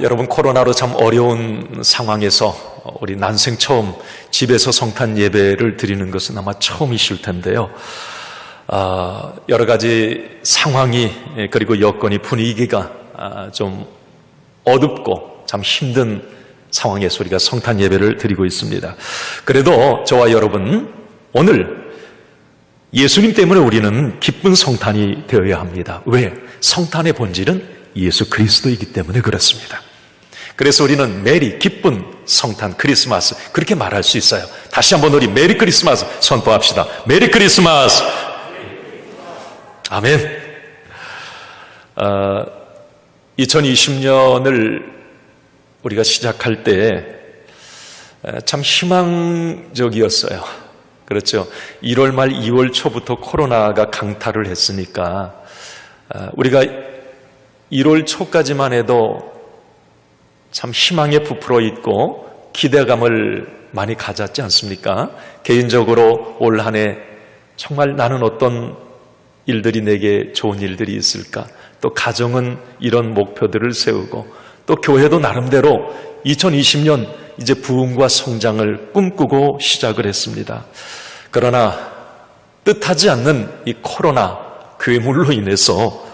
여러분, 코로나로 참 어려운 상황에서 우리 난생 처음 집에서 성탄 예배를 드리는 것은 아마 처음이실 텐데요. 여러 가지 상황이, 그리고 여건이, 분위기가 좀 어둡고 참 힘든 상황에서 우리가 성탄 예배를 드리고 있습니다. 그래도 저와 여러분, 오늘 예수님 때문에 우리는 기쁜 성탄이 되어야 합니다. 왜? 성탄의 본질은 예수 그리스도이기 때문에 그렇습니다. 그래서 우리는 메리, 기쁜 성탄, 크리스마스, 그렇게 말할 수 있어요. 다시 한번 우리 메리 크리스마스 선포합시다. 메리 크리스마스. 아멘. 2020년을 우리가 시작할 때 참 희망적이었어요. 그렇죠. 1월 말 2월 초부터 코로나가 강타를 했으니까 우리가 1월 초까지만 해도 참 희망에 부풀어 있고 기대감을 많이 가졌지 않습니까? 개인적으로 올 한 해 정말 나는 어떤 일들이 내게 좋은 일들이 있을까? 또 가정은 이런 목표들을 세우고, 또 교회도 나름대로 2020년 이제 부흥과 성장을 꿈꾸고 시작을 했습니다. 그러나 뜻하지 않는 이 코로나 괴물로 인해서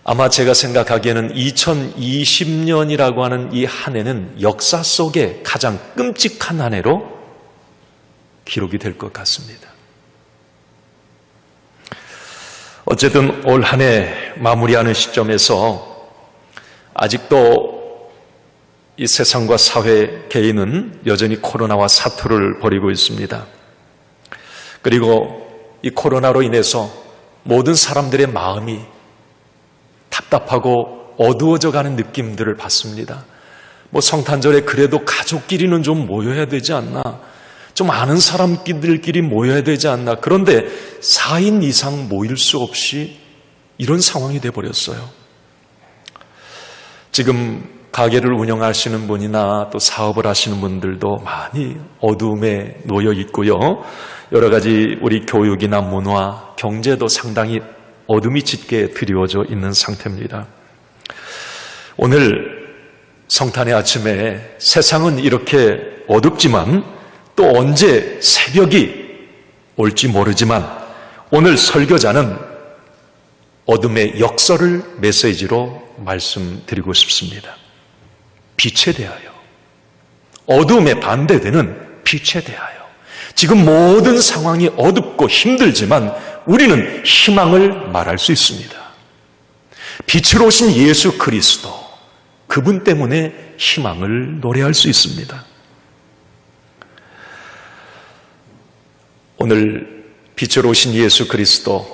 아마 제가 생각하기에는 2020년이라고 하는 이 한 해는 역사 속에 가장 끔찍한 한 해로 기록이 될 것 같습니다. 어쨌든 올 한 해 마무리하는 시점에서 아직도 이 세상과 사회, 개인은 여전히 코로나와 사투를 벌이고 있습니다. 그리고 이 코로나로 인해서 모든 사람들의 마음이 답답하고 어두워져가는 느낌들을 받습니다. 성탄절에 그래도 가족끼리는 좀 모여야 되지 않나? 좀 아는 사람들끼리 모여야 되지 않나? 그런데 4인 이상 모일 수 없이 이런 상황이 돼버렸어요. 지금 가게를 운영하시는 분이나 또 사업을 하시는 분들도 많이 어두움에 놓여 있고요. 여러 가지 우리 교육이나 문화, 경제도 상당히 어둠이 짙게 드리워져 있는 상태입니다. 오늘 성탄의 아침에 세상은 이렇게 어둡지만 또 언제 새벽이 올지 모르지만 오늘 설교자는 어둠의 역설을 메시지로 말씀드리고 싶습니다. 빛에 대하여, 어둠에 반대되는 빛에 대하여. 지금 모든 상황이 어둡고 힘들지만 우리는 희망을 말할 수 있습니다. 빛으로 오신 예수 그리스도, 그분 때문에 희망을 노래할 수 있습니다. 오늘 빛으로 오신 예수 그리스도,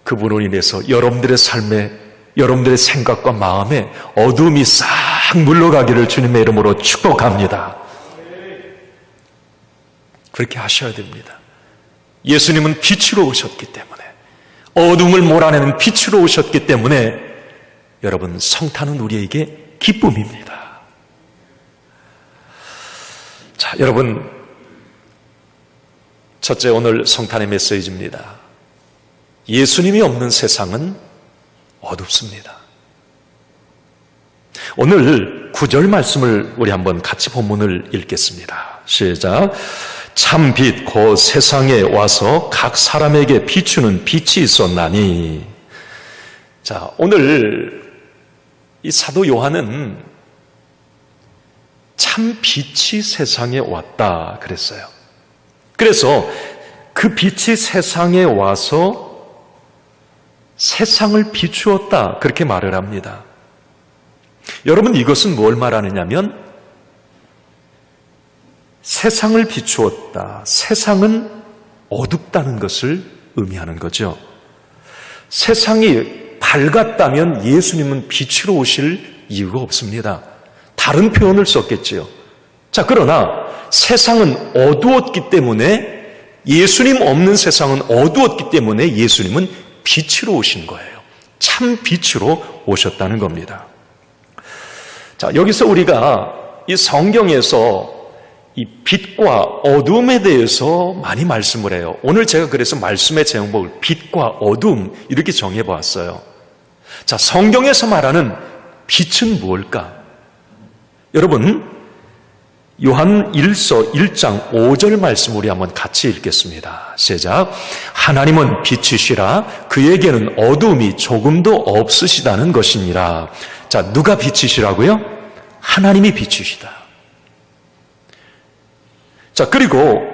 그분으로 인해서 여러분들의 삶에, 여러분들의 생각과 마음에 어둠이 싹 물러가기를 주님의 이름으로 축복합니다. 그렇게 하셔야 됩니다. 예수님은 빛으로 오셨기 때문에, 어둠을 몰아내는 빛으로 오셨기 때문에 여러분, 성탄은 우리에게 기쁨입니다. 자, 여러분, 첫째, 오늘 성탄의 메시지입니다. 예수님이 없는 세상은 어둡습니다. 오늘 9절 말씀을 우리 한번 같이 본문을 읽겠습니다. 시작. 참 빛 곧 세상에 와서 각 사람에게 비추는 빛이 있었나니. 자, 오늘 이 사도 요한은 참 빛이 세상에 왔다 그랬어요. 그래서 그 빛이 세상에 와서 세상을 비추었다, 그렇게 말을 합니다. 여러분, 이것은 뭘 말하느냐면 세상을 비추었다, 세상은 어둡다는 것을 의미하는 거죠. 세상이 밝았다면 예수님은 빛으로 오실 이유가 없습니다. 다른 표현을 썼겠지요. 자, 그러나 세상은 어두웠기 때문에, 예수님 없는 세상은 어두웠기 때문에 예수님은 빛으로 오신 거예요. 참 빛으로 오셨다는 겁니다. 자, 여기서 우리가 이 성경에서 이 빛과 어둠에 대해서 많이 말씀을 해요. 오늘 제가 그래서 말씀의 제목을 빛과 어둠 이렇게 정해보았어요. 자, 성경에서 말하는 빛은 무엇일까? 여러분, 요한 1서 1장 5절 말씀 우리 한번 같이 읽겠습니다. 시작. 하나님은 빛이시라 그에게는 어둠이 조금도 없으시다는 것이니라. 자, 누가 빛이시라고요? 하나님이 빛이시다. 자, 그리고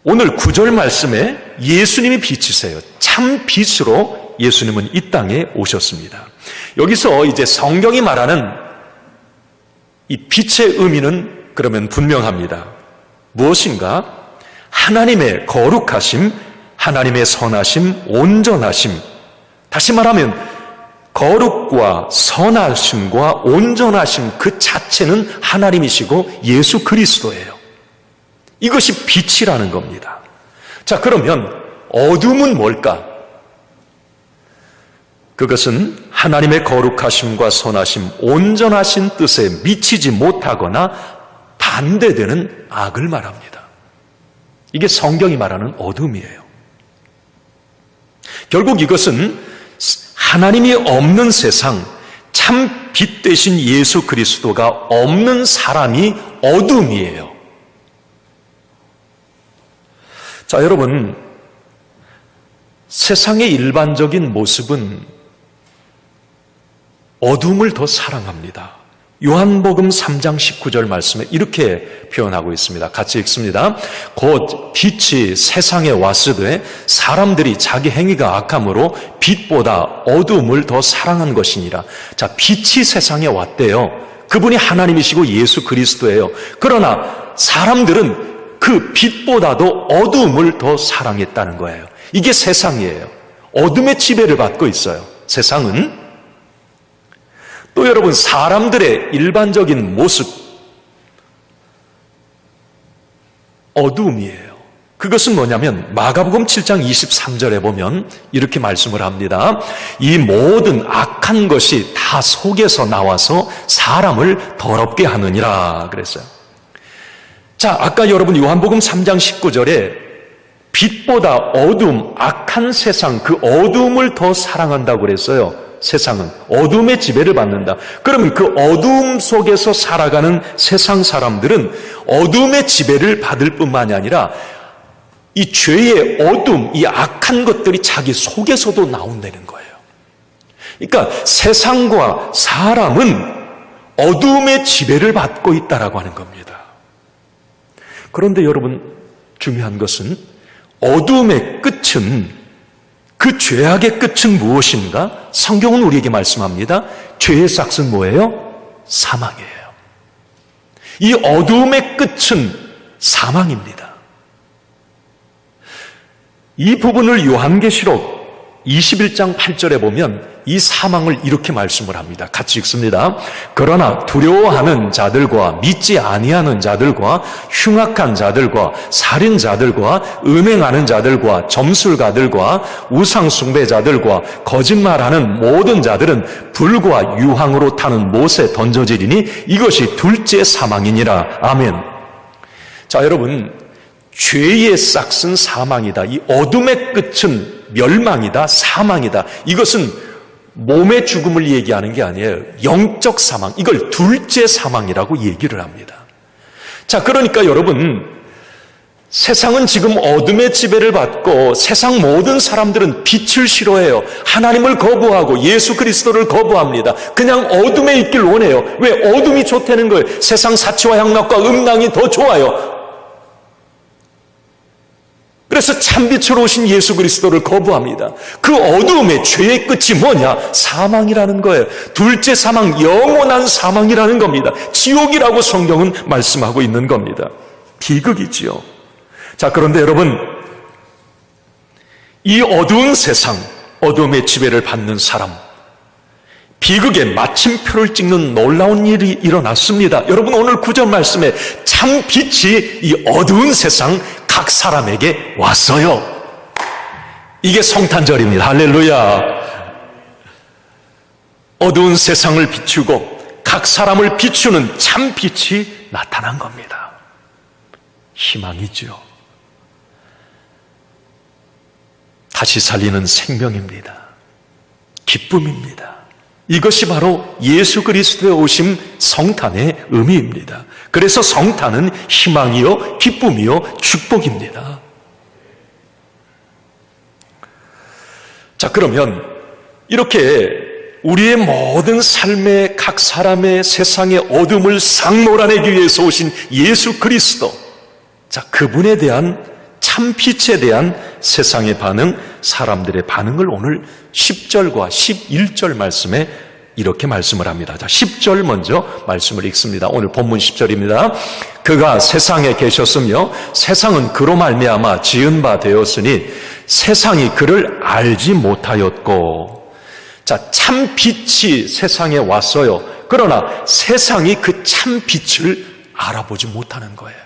오늘 9절 말씀에 예수님이 빛이세요. 참 빛으로 예수님은 이 땅에 오셨습니다. 여기서 이제 성경이 말하는 이 빛의 의미는 그러면 분명합니다. 무엇인가? 하나님의 거룩하심, 하나님의 선하심, 온전하심. 다시 말하면 거룩과 선하심과 온전하심 그 자체는 하나님이시고 예수 그리스도예요. 이것이 빛이라는 겁니다. 자, 그러면 어둠은 뭘까? 그것은 하나님의 거룩하심과 선하심, 온전하신 뜻에 미치지 못하거나 반대되는 악을 말합니다. 이게 성경이 말하는 어둠이에요. 결국 이것은 하나님이 없는 세상, 참 빛 대신 예수 그리스도가 없는 사람이 어둠이에요. 자, 여러분, 세상의 일반적인 모습은 어둠을 더 사랑합니다. 요한복음 3장 19절 말씀에 이렇게 표현하고 있습니다. 같이 읽습니다. 곧 빛이 세상에 왔으되 사람들이 자기 행위가 악함으로 빛보다 어둠을 더 사랑한 것이니라. 자, 빛이 세상에 왔대요. 그분이 하나님이시고 예수 그리스도예요. 그러나 사람들은 그 빛보다도 어둠을 더 사랑했다는 거예요. 이게 세상이에요. 어둠의 지배를 받고 있어요. 세상은. 또 여러분, 사람들의 일반적인 모습, 어둠이에요. 그것은 뭐냐면 마가복음 7장 23절에 보면 이렇게 말씀을 합니다. 이 모든 악한 것이 다 속에서 나와서 사람을 더럽게 하느니라 그랬어요. 자, 아까 여러분 요한복음 3장 19절에 빛보다 어둠, 악한 세상, 그 어둠을 더 사랑한다고 그랬어요. 세상은 어둠의 지배를 받는다. 그러면 그 어둠 속에서 살아가는 세상 사람들은 어둠의 지배를 받을 뿐만이 아니라 이 죄의 어둠, 이 악한 것들이 자기 속에서도 나온다는 거예요. 그러니까 세상과 사람은 어둠의 지배를 받고 있다라고 하는 겁니다. 그런데 여러분, 중요한 것은 어둠의 끝은, 그 죄악의 끝은 무엇인가? 성경은 우리에게 말씀합니다. 죄의 싹은 뭐예요? 사망이에요. 이 어둠의 끝은 사망입니다. 이 부분을 요한계시록 21장 8절에 보면 이 사망을 이렇게 말씀을 합니다. 같이 읽습니다. 그러나 두려워하는 자들과 믿지 아니하는 자들과 흉악한 자들과 살인자들과 음행하는 자들과 점술가들과 우상숭배자들과 거짓말하는 모든 자들은 불과 유황으로 타는 못에 던져지리니 이것이 둘째 사망이니라. 아멘. 자, 여러분, 죄의 싹은 사망이다. 이 어둠의 끝은 멸망이다, 사망이다. 이것은 몸의 죽음을 얘기하는 게 아니에요. 영적 사망, 이걸 둘째 사망이라고 얘기를 합니다. 자, 그러니까 여러분, 세상은 지금 어둠의 지배를 받고 세상 모든 사람들은 빛을 싫어해요. 하나님을 거부하고 예수 그리스도를 거부합니다. 그냥 어둠에 있길 원해요. 왜? 어둠이 좋다는 거예요. 세상 사치와 향락과 음란이 더 좋아요. 그래서 참빛으로 오신 예수 그리스도를 거부합니다. 그 어두움의 죄의 끝이 뭐냐? 사망이라는 거예요. 둘째 사망, 영원한 사망이라는 겁니다. 지옥이라고 성경은 말씀하고 있는 겁니다. 비극이지요. 자, 그런데 여러분, 이 어두운 세상, 어둠의 지배를 받는 사람, 비극의 마침표를 찍는 놀라운 일이 일어났습니다. 여러분, 오늘 9절 말씀에 참 빛이 이 어두운 세상 각 사람에게 왔어요. 이게 성탄절입니다. 할렐루야. 어두운 세상을 비추고 각 사람을 비추는 참 빛이 나타난 겁니다. 희망이죠. 다시 살리는 생명입니다. 기쁨입니다. 이것이 바로 예수 그리스도의 오심 성탄의 의미입니다. 그래서 성탄은 희망이요, 기쁨이요, 축복입니다. 자, 그러면 이렇게 우리의 모든 삶의 각 사람의 세상의 어둠을 싹 몰아내기 위해서 오신 예수 그리스도, 자, 그분에 대한 참 빛에 대한 세상의 반응, 사람들의 반응을 오늘 10절과 11절 말씀에 이렇게 말씀을 합니다. 자, 10절 먼저 말씀을 읽습니다. 오늘 본문 10절입니다. 그가 세상에 계셨으며 세상은 그로 말미암아 지은 바 되었으니 세상이 그를 알지 못하였고. 자, 참 빛이 세상에 왔어요. 그러나 세상이 그 참 빛을 알아보지 못하는 거예요.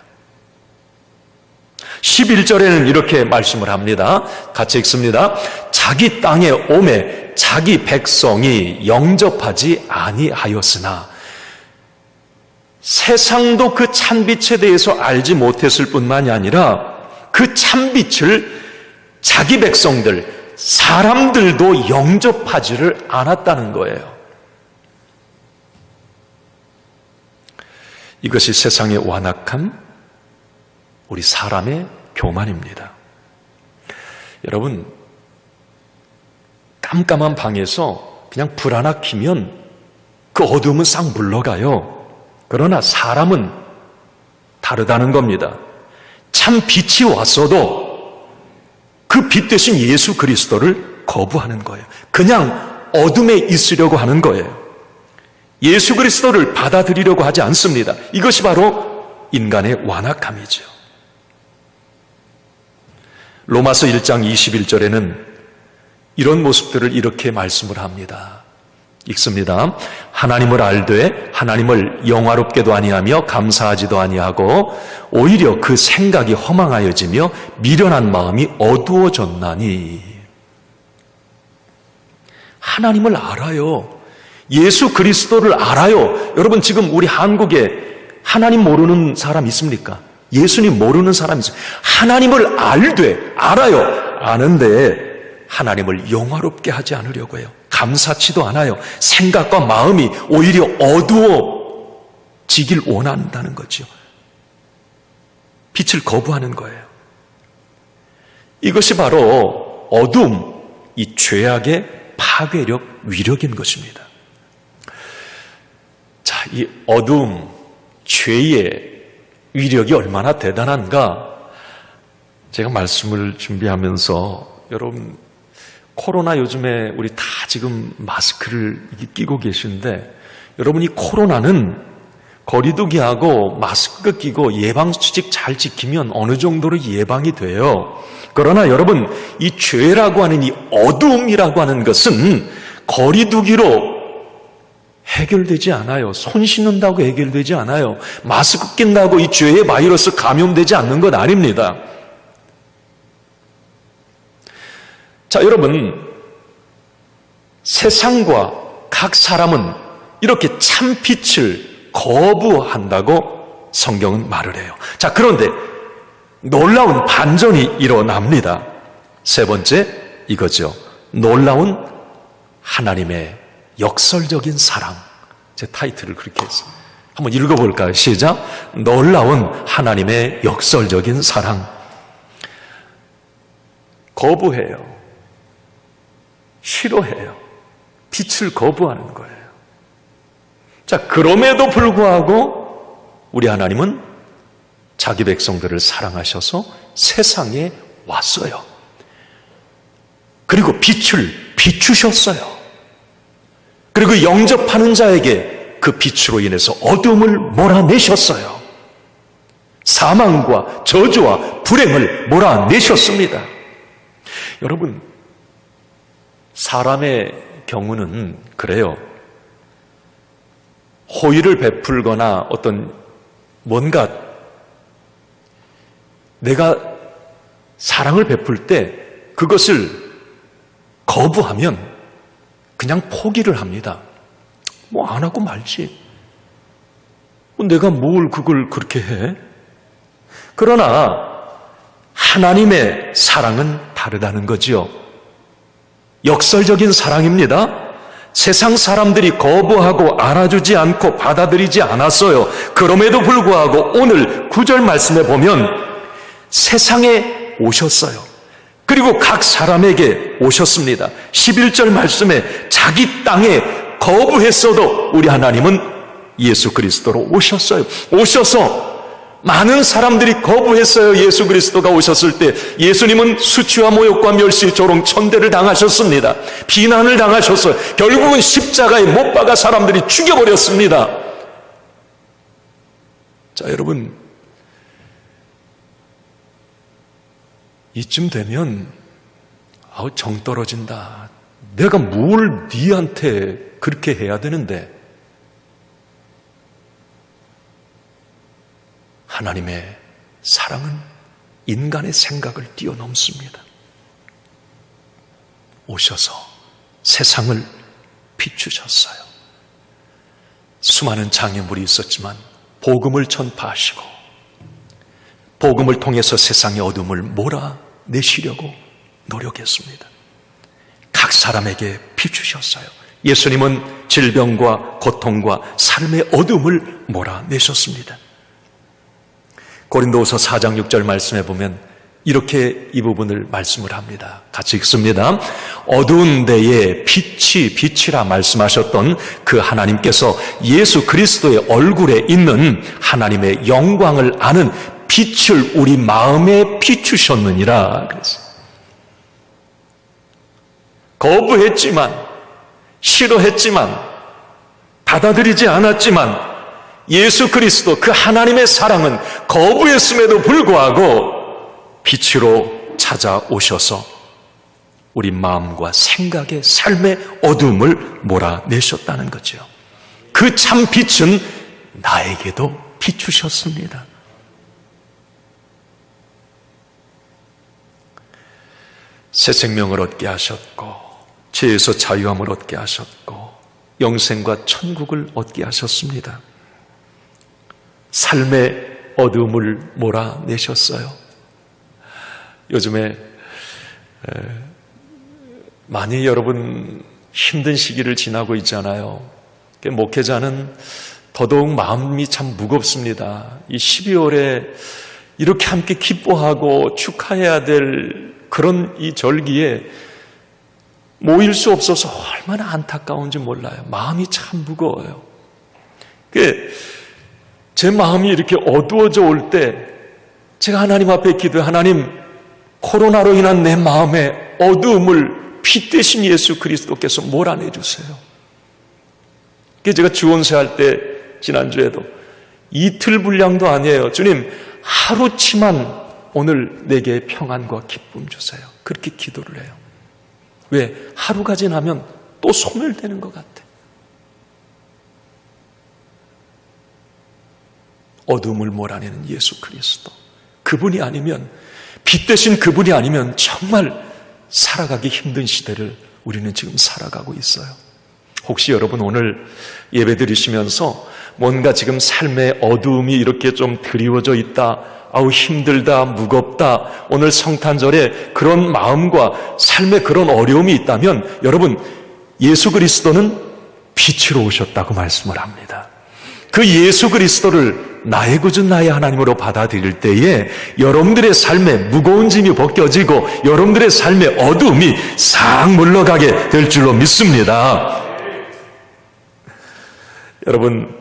11절에는 이렇게 말씀을 합니다. 같이 읽습니다. 자기 땅에 오매 자기 백성이 영접하지 아니하였으나. 세상도 그 참빛에 대해서 알지 못했을 뿐만이 아니라 그 참빛을 자기 백성들, 사람들도 영접하지를 않았다는 거예요. 이것이 세상의 완악함, 우리 사람의 교만입니다. 여러분, 깜깜한 방에서 그냥 불 하나 켜면 그 어둠은 싹 물러가요. 그러나 사람은 다르다는 겁니다. 참 빛이 왔어도 그 빛 대신 예수 그리스도를 거부하는 거예요. 그냥 어둠에 있으려고 하는 거예요. 예수 그리스도를 받아들이려고 하지 않습니다. 이것이 바로 인간의 완악함이죠. 로마서 1장 21절에는 이런 모습들을 이렇게 말씀을 합니다. 읽습니다. 하나님을 알되 하나님을 영화롭게도 아니하며 감사하지도 아니하고 오히려 그 생각이 허망하여지며 미련한 마음이 어두워졌나니. 하나님을 알아요. 예수 그리스도를 알아요. 여러분, 지금 우리 한국에 하나님 모르는 사람 있습니까? 예수님 모르는 사람 있어요. 하나님을 알아요. 아는데 하나님을 영화롭게 하지 않으려고 해요. 감사치도 않아요. 생각과 마음이 오히려 어두워지길 원한다는 거죠. 빛을 거부하는 거예요. 이것이 바로 어둠, 이 죄악의 파괴력, 위력인 것입니다. 자, 이 어둠, 죄의 위력이 얼마나 대단한가? 제가 말씀을 준비하면서 여러분, 코로나 요즘에 우리 다 지금 마스크를 끼고 계신데, 여러분, 이 코로나는 거리두기하고 마스크 끼고 예방수칙 잘 지키면 어느 정도로 예방이 돼요. 그러나 여러분, 이 죄라고 하는 이 어둠이라고 하는 것은 거리두기로 해결되지 않아요. 손 씻는다고 해결되지 않아요. 마스크 낀다고 이 죄의 바이러스 감염되지 않는 것 아닙니다. 자, 여러분, 세상과 각 사람은 이렇게 참빛을 거부한다고 성경은 말을 해요. 자, 그런데 놀라운 반전이 일어납니다. 세 번째, 이거죠. 놀라운 하나님의 역설적인 사랑. 제 타이틀을 그렇게 했어요. 한번 읽어볼까요? 시작. 놀라운 하나님의 역설적인 사랑. 거부해요. 싫어해요. 빛을 거부하는 거예요. 자, 그럼에도 불구하고 우리 하나님은 자기 백성들을 사랑하셔서 세상에 왔어요. 그리고 빛을 비추셨어요. 그리고 영접하는 자에게 그 빛으로 인해서 어둠을 몰아내셨어요. 사망과 저주와 불행을 몰아내셨습니다. 여러분, 사람의 경우는 그래요. 호의를 베풀거나 어떤 뭔가 내가 사랑을 베풀 때 그것을 거부하면 그냥 포기를 합니다. 뭐 안 하고 말지. 내가 뭘 그걸 그렇게 해? 그러나 하나님의 사랑은 다르다는 거지요. 역설적인 사랑입니다. 세상 사람들이 거부하고 알아주지 않고 받아들이지 않았어요. 그럼에도 불구하고 오늘 9절 말씀에 보면 세상에 오셨어요. 그리고 각 사람에게 오셨습니다. 11절 말씀에 자기 땅에 거부했어도 우리 하나님은 예수 그리스도로 오셨어요. 오셔서 많은 사람들이 거부했어요. 예수 그리스도가 오셨을 때 예수님은 수치와 모욕과 멸시, 조롱, 천대를 당하셨습니다. 비난을 당하셨어요. 결국은 십자가에 못 박아 사람들이 죽여버렸습니다. 자, 여러분, 이쯤 되면 정 떨어진다. 내가 뭘 니한테 그렇게 해야 되는데. 하나님의 사랑은 인간의 생각을 뛰어넘습니다. 오셔서 세상을 비추셨어요. 수많은 장애물이 있었지만 복음을 전파하시고 복음을 통해서 세상의 어둠을 몰아내시려고 노력했습니다. 각 사람에게 비추셨어요. 예수님은 질병과 고통과 삶의 어둠을 몰아내셨습니다. 고린도후서 4장 6절 말씀에 보면 이렇게 이 부분을 말씀을 합니다. 같이 읽습니다. 어두운 데에 빛이라 말씀하셨던 그 하나님께서 예수 그리스도의 얼굴에 있는 하나님의 영광을 아는 빛을 우리 마음에 비추셨느니라 그랬어요. 거부했지만, 싫어했지만, 받아들이지 않았지만 예수 그리스도 그 하나님의 사랑은 거부했음에도 불구하고 빛으로 찾아오셔서 우리 마음과 생각의 삶의 어둠을 몰아내셨다는 거죠. 그 참 빛은 나에게도 비추셨습니다. 새 생명을 얻게 하셨고 죄에서 자유함을 얻게 하셨고 영생과 천국을 얻게 하셨습니다. 삶의 어둠을 몰아내셨어요. 요즘에 많이 여러분 힘든 시기를 지나고 있잖아요. 목회자는 더더욱 마음이 참 무겁습니다. 이 12월에 이렇게 함께 기뻐하고 축하해야 될 그런 이 절기에 모일 수 없어서 얼마나 안타까운지 몰라요. 마음이 참 무거워요. 제 마음이 이렇게 어두워져 올 때 제가 하나님 앞에 기도해, 하나님, 코로나로 인한 내 마음의 어두움을 빛 대신 예수 그리스도께서 몰아내 주세요. 제가 주원세 때 지난주에도 이틀 분량도 아니에요. 주님, 하루치만 오늘 내게 평안과 기쁨 주세요. 그렇게 기도를 해요. 왜? 하루가 지나면 또 소멸되는 것 같아. 어둠을 몰아내는 예수 그리스도, 그분이 아니면, 빛 대신 그분이 아니면 정말 살아가기 힘든 시대를 우리는 지금 살아가고 있어요. 혹시 여러분 오늘 예배 드리시면서 뭔가 지금 삶의 어두움이 이렇게 좀 드리워져 있다, 아우 힘들다, 무겁다, 오늘 성탄절에 그런 마음과 삶의 그런 어려움이 있다면 여러분, 예수 그리스도는 빛으로 오셨다고 말씀을 합니다. 그 예수 그리스도를 나의 구주 나의 하나님으로 받아들일 때에 여러분들의 삶에 무거운 짐이 벗겨지고 여러분들의 삶의 어두움이 싹 물러가게 될 줄로 믿습니다. 여러분,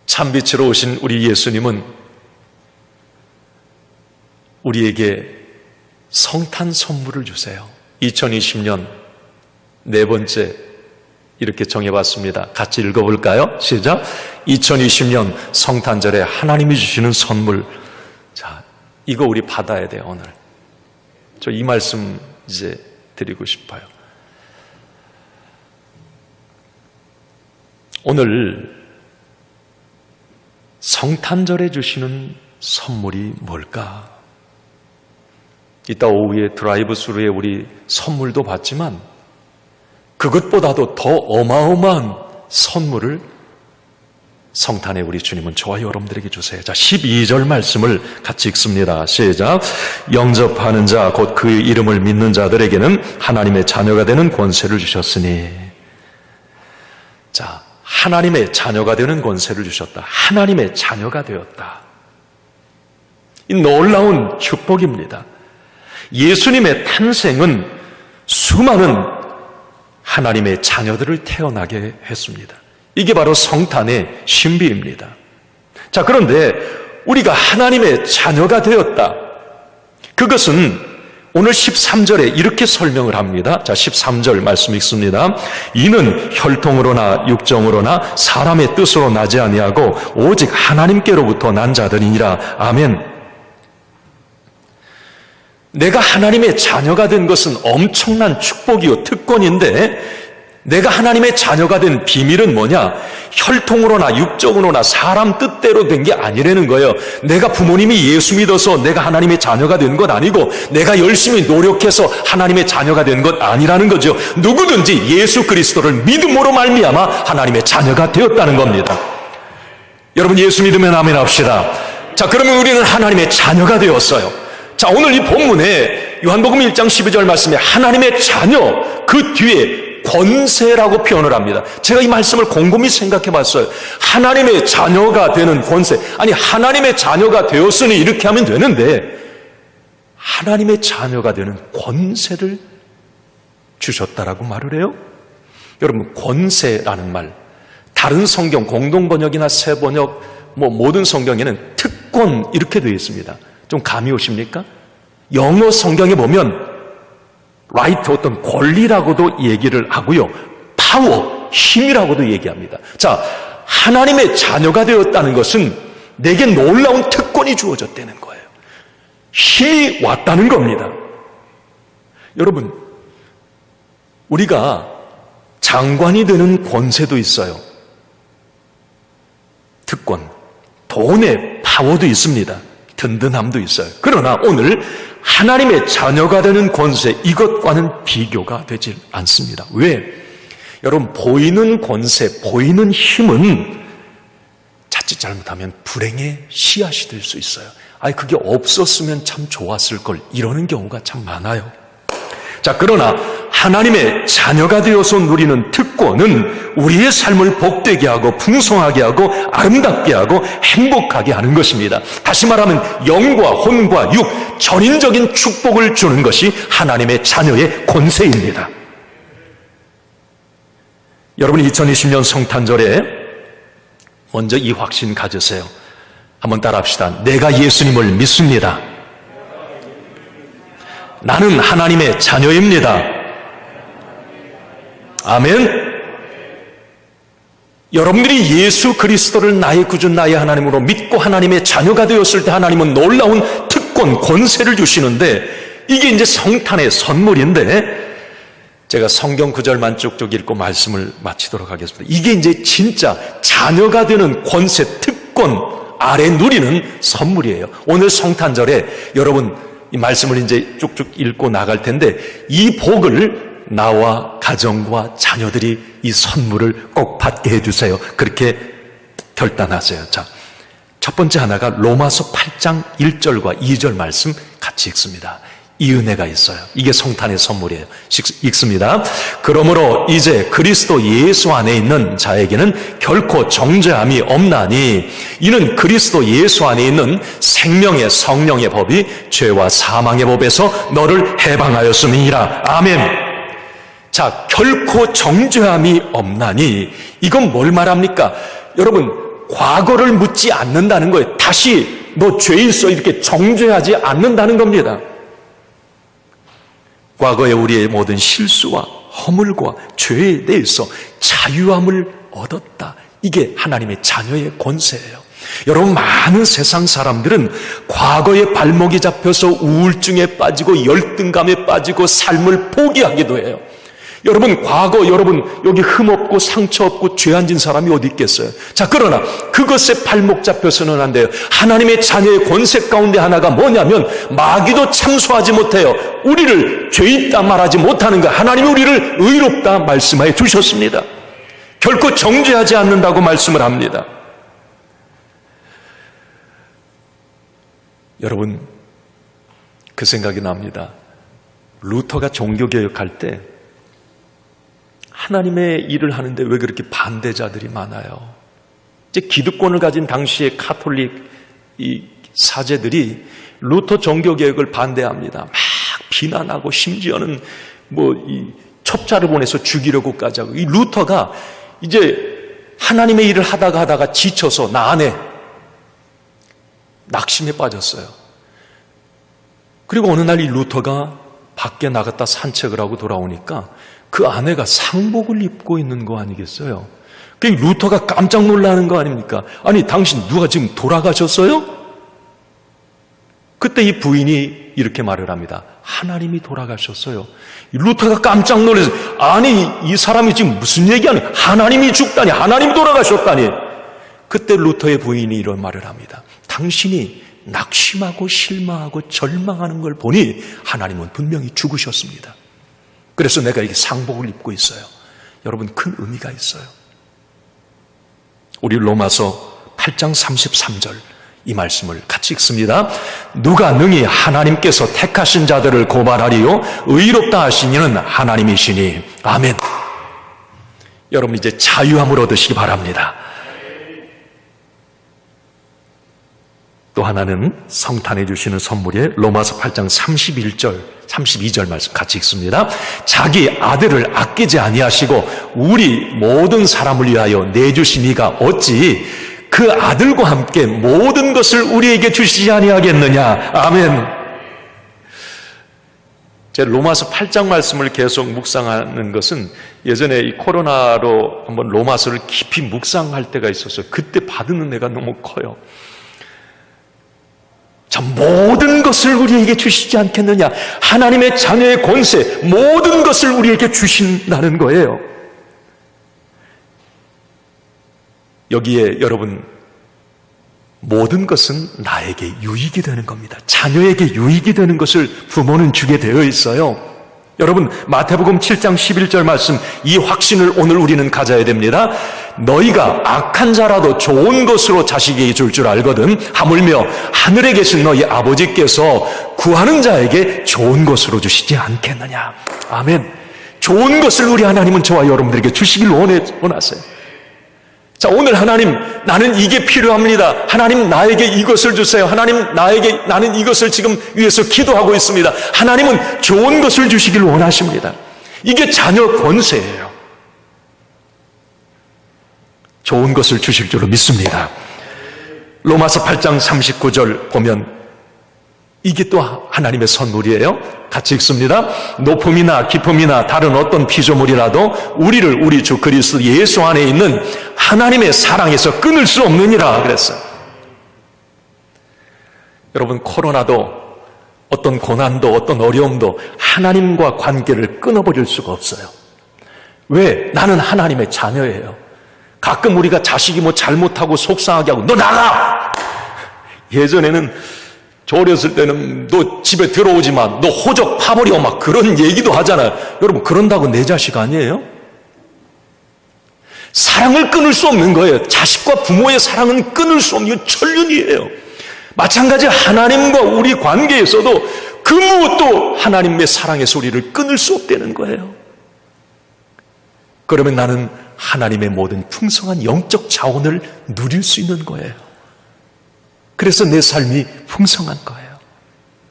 참빛으로 오신 우리 예수님은 우리에게 성탄 선물을 주세요. 2020년 네 번째 이렇게 정해봤습니다. 같이 읽어볼까요? 시작. 2020년 성탄절에 하나님이 주시는 선물. 자, 이거 우리 받아야 돼요, 오늘. 저 이 말씀 이제 드리고 싶어요. 오늘 성탄절에 주시는 선물이 뭘까? 이따 오후에 드라이브 스루에 우리 선물도 받지만 그것보다도 더 어마어마한 선물을 성탄의 우리 주님은 저와 여러분들에게 주세요. 자, 12절 말씀을 같이 읽습니다. 시작. 영접하는 자, 곧 그 이름을 믿는 자들에게는 하나님의 자녀가 되는 권세를 주셨으니. 자, 하나님의 자녀가 되는 권세를 주셨다. 하나님의 자녀가 되었다. 이 놀라운 축복입니다. 예수님의 탄생은 수많은 하나님의 자녀들을 태어나게 했습니다. 이게 바로 성탄의 신비입니다. 자, 그런데 우리가 하나님의 자녀가 되었다. 그것은 오늘 13절에 이렇게 설명을 합니다. 자, 13절 말씀 읽습니다. 이는 혈통으로나 육정으로나 사람의 뜻으로 나지 아니하고 오직 하나님께로부터 난 자들이니라. 아멘. 내가 하나님의 자녀가 된 것은 엄청난 축복이요 특권인데, 내가 하나님의 자녀가 된 비밀은 뭐냐? 혈통으로나 육적으로나 사람 뜻대로 된 게 아니라는 거예요. 내가 부모님이 예수 믿어서 내가 하나님의 자녀가 된 것 아니고, 내가 열심히 노력해서 하나님의 자녀가 된 것 아니라는 거죠. 누구든지 예수 그리스도를 믿음으로 말미암아 하나님의 자녀가 되었다는 겁니다. 여러분, 예수 믿으면 아멘 합시다. 자, 그러면 우리는 하나님의 자녀가 되었어요. 자, 오늘 이 본문에 요한복음 1장 12절 말씀에 하나님의 자녀, 그 뒤에 권세라고 표현을 합니다. 제가 이 말씀을 곰곰이 생각해 봤어요. 하나님의 자녀가 되는 권세. 아니, 하나님의 자녀가 되었으니 이렇게 하면 되는데, 하나님의 자녀가 되는 권세를 주셨다라고 말을 해요? 여러분, 권세라는 말, 다른 성경, 공동번역이나 새번역, 모든 성경에는 특권 이렇게 되어 있습니다. 좀 감이 오십니까? 영어 성경에 보면 라이트, 어떤 권리라고도 얘기를 하고요, 파워, 힘이라고도 얘기합니다. 자, 하나님의 자녀가 되었다는 것은 내게 놀라운 특권이 주어졌다는 거예요. 힘이 왔다는 겁니다. 여러분, 우리가 장관이 되는 권세도 있어요. 특권, 돈의 파워도 있습니다. 든든함도 있어요. 그러나 오늘 하나님의 자녀가 되는 권세, 이것과는 비교가 되질 않습니다. 왜? 여러분, 보이는 권세, 보이는 힘은 자칫 잘못하면 불행의 씨앗이 될 수 있어요. 아니, 그게 없었으면 참 좋았을 걸, 이러는 경우가 참 많아요. 자, 그러나 하나님의 자녀가 되어서 누리는 특권은 우리의 삶을 복되게 하고 풍성하게 하고 아름답게 하고 행복하게 하는 것입니다. 다시 말하면 영과 혼과 육, 전인적인 축복을 주는 것이 하나님의 자녀의 권세입니다. 여러분, 2020년 성탄절에 먼저 이 확신 가지세요. 한번 따라합시다. 내가 예수님을 믿습니다. 나는 하나님의 자녀입니다. 아멘. 여러분들이 예수 그리스도를 나의 구주, 나의 하나님으로 믿고 하나님의 자녀가 되었을 때 하나님은 놀라운 특권, 권세를 주시는데, 이게 이제 성탄의 선물인데, 제가 성경 구절만 쭉쭉 읽고 말씀을 마치도록 하겠습니다. 이게 이제 진짜 자녀가 되는 권세, 특권 아래 누리는 선물이에요. 오늘 성탄절에 여러분 이 말씀을 이제 쭉쭉 읽고 나갈 텐데, 이 복을 나와 가정과 자녀들이 이 선물을 꼭 받게 해주세요. 그렇게 결단하세요. 자, 첫 번째 하나가 로마서 8장 1절과 2절 말씀 같이 읽습니다. 이 은혜가 있어요. 이게 성탄의 선물이에요. 읽습니다. 그러므로 이제 그리스도 예수 안에 있는 자에게는 결코 정죄함이 없나니, 이는 그리스도 예수 안에 있는 생명의 성령의 법이 죄와 사망의 법에서 너를 해방하였음이니라. 아멘. 자, 결코 정죄함이 없나니, 이건 뭘 말합니까? 여러분, 과거를 묻지 않는다는 거예요. 다시 너 죄 있어 이렇게 정죄하지 않는다는 겁니다. 과거의 우리의 모든 실수와 허물과 죄에 대해서 자유함을 얻었다. 이게 하나님의 자녀의 권세예요. 여러분, 많은 세상 사람들은 과거의 발목이 잡혀서 우울증에 빠지고 열등감에 빠지고 삶을 포기하기도 해요. 여러분, 과거 여러분 여기 흠 없고 상처 없고 죄 안 진 사람이 어디 있겠어요? 자, 그러나 그것에 발목 잡혀서는 안 돼요. 하나님의 자녀의 권세 가운데 하나가 뭐냐면, 마귀도 참소하지 못해요. 우리를 죄 있다 말하지 못하는 거. 하나님이 우리를 의롭다 말씀하여 주셨습니다. 결코 정죄하지 않는다고 말씀을 합니다. 여러분, 그 생각이 납니다. 루터가 종교개혁할 때 하나님의 일을 하는데 왜 그렇게 반대자들이 많아요? 이제 기득권을 가진 당시의 카톨릭 이 사제들이 루터 종교개혁을 반대합니다. 막 비난하고 심지어는 이 첩자를 보내서 죽이려고까지 하고, 이 루터가 이제 하나님의 일을 하다가 지쳐서 나 안에 낙심에 빠졌어요. 그리고 어느 날 이 루터가 밖에 나갔다 산책을 하고 돌아오니까 그 아내가 상복을 입고 있는 거 아니겠어요? 그 루터가 깜짝 놀라는 거 아닙니까? 아니, 당신 누가 지금 돌아가셨어요? 그때 이 부인이 이렇게 말을 합니다. 하나님이 돌아가셨어요. 루터가 깜짝 놀라서, 아니, 이 사람이 지금 무슨 얘기하는, 하나님이 죽다니, 하나님이 돌아가셨다니. 그때 루터의 부인이 이런 말을 합니다. 당신이 낙심하고 실망하고 절망하는 걸 보니 하나님은 분명히 죽으셨습니다. 그래서 내가 이게 상복을 입고 있어요. 여러분, 큰 의미가 있어요. 우리 로마서 8장 33절 이 말씀을 같이 읽습니다. 누가 능히 하나님께서 택하신 자들을 고발하리요 의롭다 하신 이는 하나님이시니. 아멘. 여러분, 이제 자유함을 얻으시기 바랍니다. 또 하나는 성탄해 주시는 선물의 로마서 8장 32절 말씀 같이 읽습니다. 자기 아들을 아끼지 아니하시고 우리 모든 사람을 위하여 내주신 이가 어찌 그 아들과 함께 모든 것을 우리에게 주시지 아니하겠느냐. 아멘. 제 로마서 8장 말씀을 계속 묵상하는 것은 예전에 이 코로나로 한번 로마서를 깊이 묵상할 때가 있었어요. 그때 받은 은혜가 너무 커요. 참, 모든 것을 우리에게 주시지 않겠느냐. 하나님의 자녀의 권세, 모든 것을 우리에게 주신다는 거예요. 여기에 여러분, 모든 것은 나에게 유익이 되는 겁니다. 자녀에게 유익이 되는 것을 부모는 주게 되어 있어요. 여러분, 마태복음 7장 11절 말씀, 이 확신을 오늘 우리는 가져야 됩니다. 너희가 악한 자라도 좋은 것으로 자식에게 줄 줄 알거든 하물며 하늘에 계신 너희 아버지께서 구하는 자에게 좋은 것으로 주시지 않겠느냐. 아멘. 좋은 것을 우리 하나님은 저와 여러분들에게 주시길 원하세요. 자, 오늘 하나님, 나는 이게 필요합니다. 하나님, 나에게 이것을 주세요. 하나님, 나는 이것을 지금 위해서 기도하고 있습니다. 하나님은 좋은 것을 주시길 원하십니다. 이게 자녀 권세예요. 좋은 것을 주실 줄로 믿습니다. 로마서 8장 39절 보면 이게 또 하나님의 선물이에요. 같이 읽습니다. 높음이나 깊음이나 다른 어떤 피조물이라도 우리를 우리 주 그리스도 예수 안에 있는 하나님의 사랑에서 끊을 수 없느니라 그랬어요. 여러분, 코로나도 어떤 고난도 어떤 어려움도 하나님과 관계를 끊어버릴 수가 없어요. 왜? 나는 하나님의 자녀예요. 가끔 우리가 자식이 잘못하고 속상하게 하고 너 나가! 예전에는 저 어렸을 때는 너 집에 들어오지 마, 너 호적 파버려, 막 그런 얘기도 하잖아요. 여러분, 그런다고 내 자식 아니에요? 사랑을 끊을 수 없는 거예요. 자식과 부모의 사랑은 끊을 수 없는 천륜이에요. 마찬가지 하나님과 우리 관계에서도 그 무엇도 하나님의 사랑의 소리를 끊을 수 없다는 거예요. 그러면 나는 하나님의 모든 풍성한 영적 자원을 누릴 수 있는 거예요. 그래서 내 삶이 풍성한 거예요.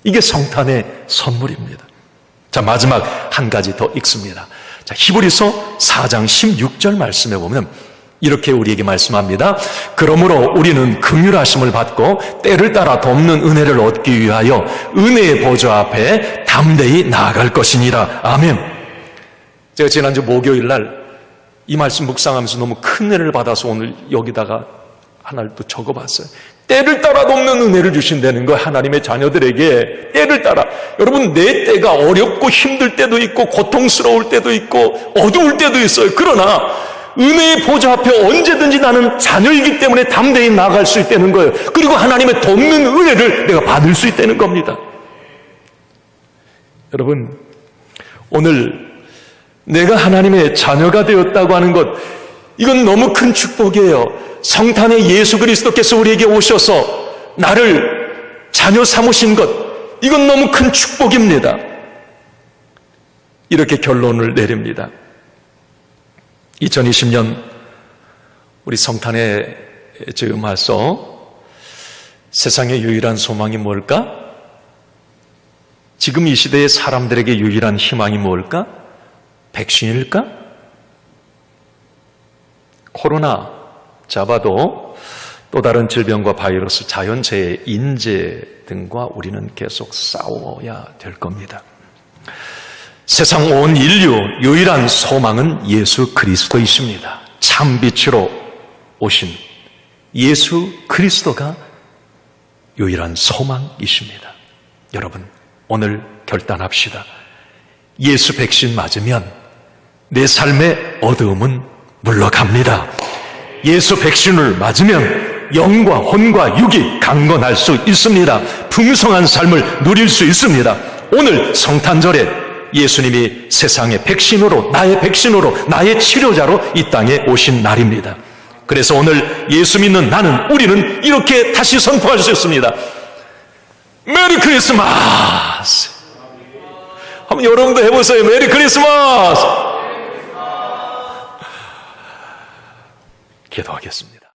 이게 성탄의 선물입니다. 자, 마지막 한 가지 더 읽습니다. 자, 히브리서 4장 16절 말씀에 보면 이렇게 우리에게 말씀합니다. 그러므로 우리는 긍휼하심을 받고 때를 따라 돕는 은혜를 얻기 위하여 은혜의 보좌 앞에 담대히 나아갈 것이니라. 아멘. 제가 지난주 목요일 날 이 말씀 묵상하면서 너무 큰 은혜를 받아서 오늘 여기다가 하나를 또 적어봤어요. 때를 따라 돕는 은혜를 주신다는 거, 하나님의 자녀들에게 때를 따라. 여러분, 내 때가 어렵고 힘들 때도 있고 고통스러울 때도 있고 어두울 때도 있어요. 그러나 은혜의 보좌 앞에 언제든지 나는 자녀이기 때문에 담대히 나아갈 수 있다는 거예요. 그리고 하나님의 돕는 은혜를 내가 받을 수 있다는 겁니다. 여러분, 오늘 내가 하나님의 자녀가 되었다고 하는 것, 이건 너무 큰 축복이에요. 성탄의 예수 그리스도께서 우리에게 오셔서 나를 자녀 삼으신 것, 이건 너무 큰 축복입니다. 이렇게 결론을 내립니다. 2020년 우리 성탄에 지금 와서 세상의 유일한 소망이 뭘까? 지금 이 시대의 사람들에게 유일한 희망이 뭘까? 백신일까? 코로나 잡아도 또 다른 질병과 바이러스, 자연재해, 인재 등과 우리는 계속 싸워야 될 겁니다. 세상 온 인류 유일한 소망은 예수 그리스도이십니다. 참 빛으로 오신 예수 그리스도가 유일한 소망이십니다. 여러분, 오늘 결단합시다. 예수 백신 맞으면 내 삶의 어두움은 물러갑니다. 예수 백신을 맞으면 영과 혼과 육이 강건할 수 있습니다. 풍성한 삶을 누릴 수 있습니다. 오늘 성탄절에 예수님이 세상의 백신으로, 나의 백신으로, 나의 치료자로 이 땅에 오신 날입니다. 그래서 오늘 예수 믿는 나는, 우리는 이렇게 다시 선포할 수 있습니다. 메리 크리스마스! 한번 여러분도 해보세요. 메리 크리스마스! 기도하겠습니다.